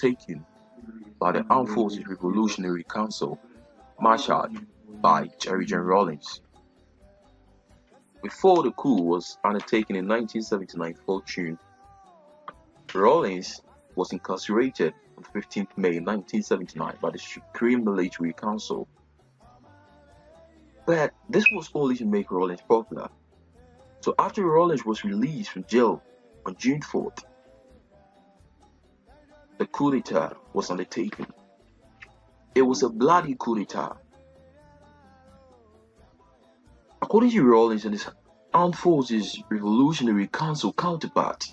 undertaken by the Armed Forces Revolutionary Council, marshaled by Jerry John Rawlings. Before the coup was undertaken in 1979 June, Rawlings was incarcerated on 15th May 1979 by the Supreme Military Council. But this was only to make Rawlings popular. So after Rawlings was released from jail on June 4th, the coup d'etat was undertaken. It was a bloody coup d'etat. According to Rawlings and his Armed Forces Revolutionary Council counterpart,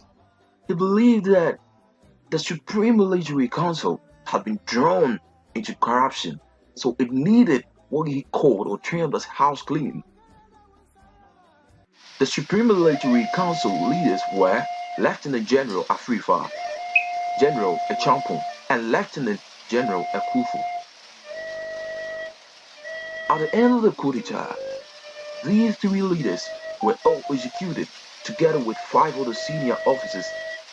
he believed that the Supreme Military Council had been drawn into corruption, so it needed what he called or termed as house cleaning. The Supreme Military Council leaders were Lieutenant General Afrifa, General Echampong, and Lieutenant General Ekufu. At the end of the coup d'etat, these three leaders were all executed together with 5 other senior officers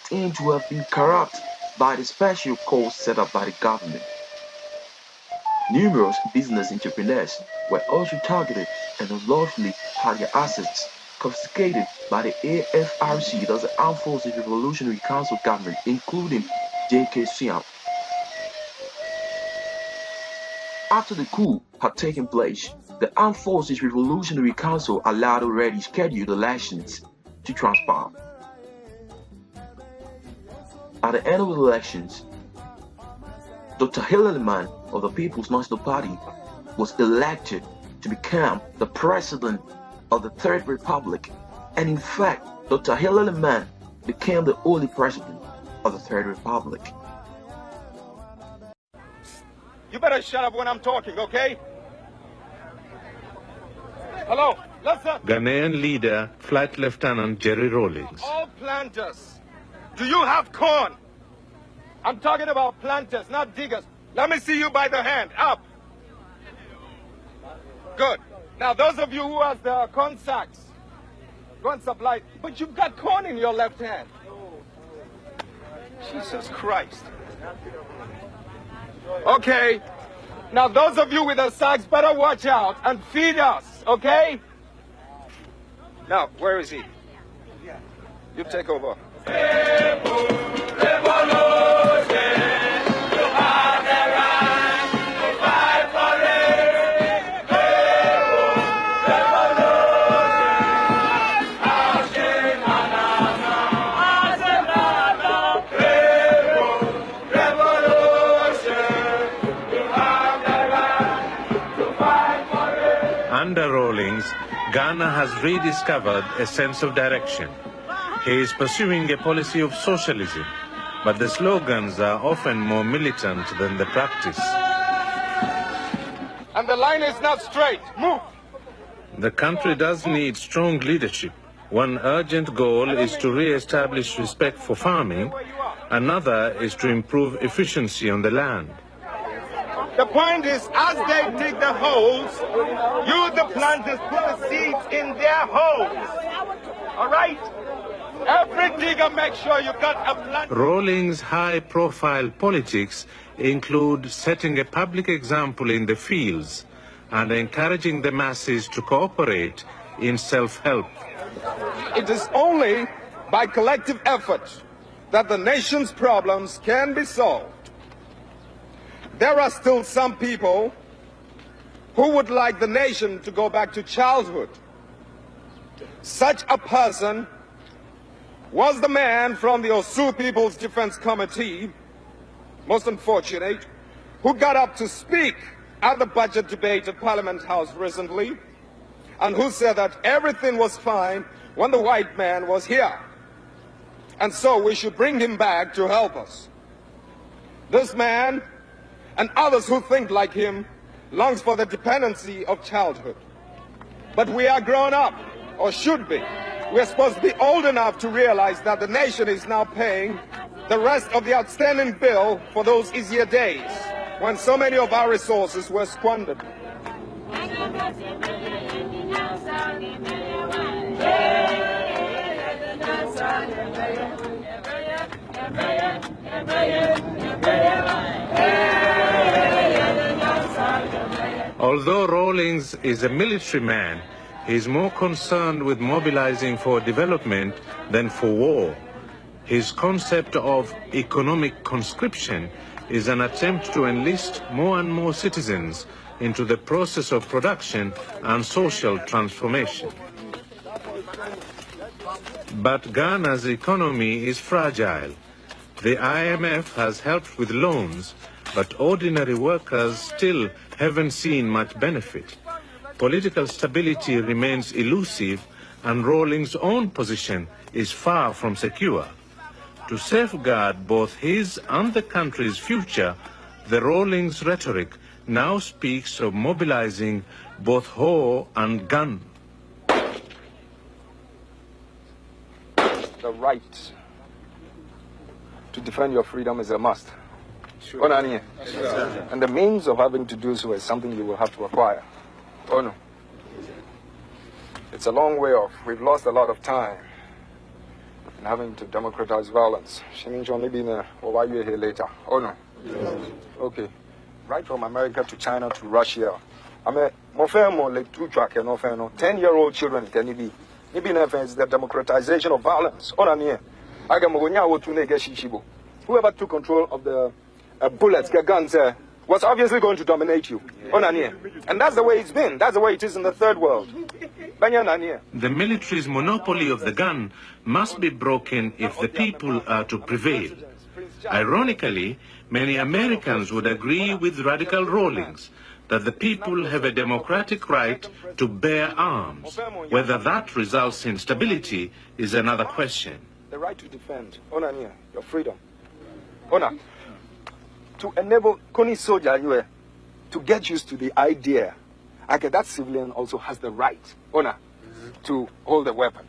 deemed to have been corrupt by the special court set up by the government. Numerous business entrepreneurs were also targeted and unlawfully had their assets confiscated by the AFRC, that's the Armed Forces Revolutionary Council government, including J.K. Siam. After the coup had taken place, the Armed Forces Revolutionary Council allowed already scheduled elections to transpire. At the end of the elections, Dr. Hillerman of the People's National Party was elected to become the president of the Third Republic, and in fact, Dr. Hillerman became the only president of the Third Republic. You better shut up when I'm talking, okay? Hello, listen. Ghanaian leader, Flight Lieutenant Jerry Rawlings. All planters, do you have corn? I'm talking about planters, not diggers. Let me see you by the hand. Up. Good. Now, those of you who has the corn sacks, go and supply. But you've got corn in your left hand. Jesus Christ. Okay. Now, those of you with the sacks, better watch out and feed us, okay? Now, where is he? You take over. Under Rawlings, Ghana has rediscovered a sense of direction. He is pursuing a policy of socialism, but the slogans are often more militant than the practice. And the line is not straight. Move. The country does need strong leadership. One urgent goal is to re-establish respect for farming. Another is to improve efficiency on the land. The point is, as they dig the holes, you, the planters, put the seeds in their holes. All right? Every digger, make sure you got a plant. Rawlings' high-profile politics include setting a public example in the fields and encouraging the masses to cooperate in self-help. It is only by collective effort that the nation's problems can be solved. There are still some people who would like the nation to go back to childhood. Such a person was the man from the Osu People's Defense Committee, most unfortunate, who got up to speak at the budget debate at Parliament House recently, and who said that everything was fine when the white man was here. And so we should bring him back to help us. This man and others who think like him longs for the dependency of childhood. But we are grown up, or should be. We're supposed to be old enough to realize that the nation is now paying the rest of the outstanding bill for those easier days when so many of our resources were squandered. Although Rawlings is a military man, he is more concerned with mobilizing for development than for war. His concept of economic conscription is an attempt to enlist more and more citizens into the process of production and social transformation. But Ghana's economy is fragile. The IMF has helped with loans, but ordinary workers still haven't seen much benefit. Political stability remains elusive, and Rawlings' own position is far from secure. To safeguard both his and the country's future, the Rawlings rhetoric now speaks of mobilizing both hoe and gun. The right to defend your freedom is a must. Sure. Yes, and the means of having to do so is something you will have to acquire. Oh no. It's a long way off. We've lost a lot of time in having to democratize violence. She means only being why you're here later. Oh no. Yes. Okay. Right from America to China to Russia. I mean, more like 10-year-old children can be. Maybe the democratization of violence. Whoever took control of the bullets, guns, was obviously going to dominate you. And that's the way it's been. That's the way it is in the third world. The military's monopoly of the gun must be broken if the people are to prevail. Ironically, many Americans would agree with Radical Rawlings that the people have a democratic right to bear arms. Whether that results in stability is another question. The right to defend, your freedom. To enable Koni soldier to get used to the idea that civilian also has the right to hold a weapon.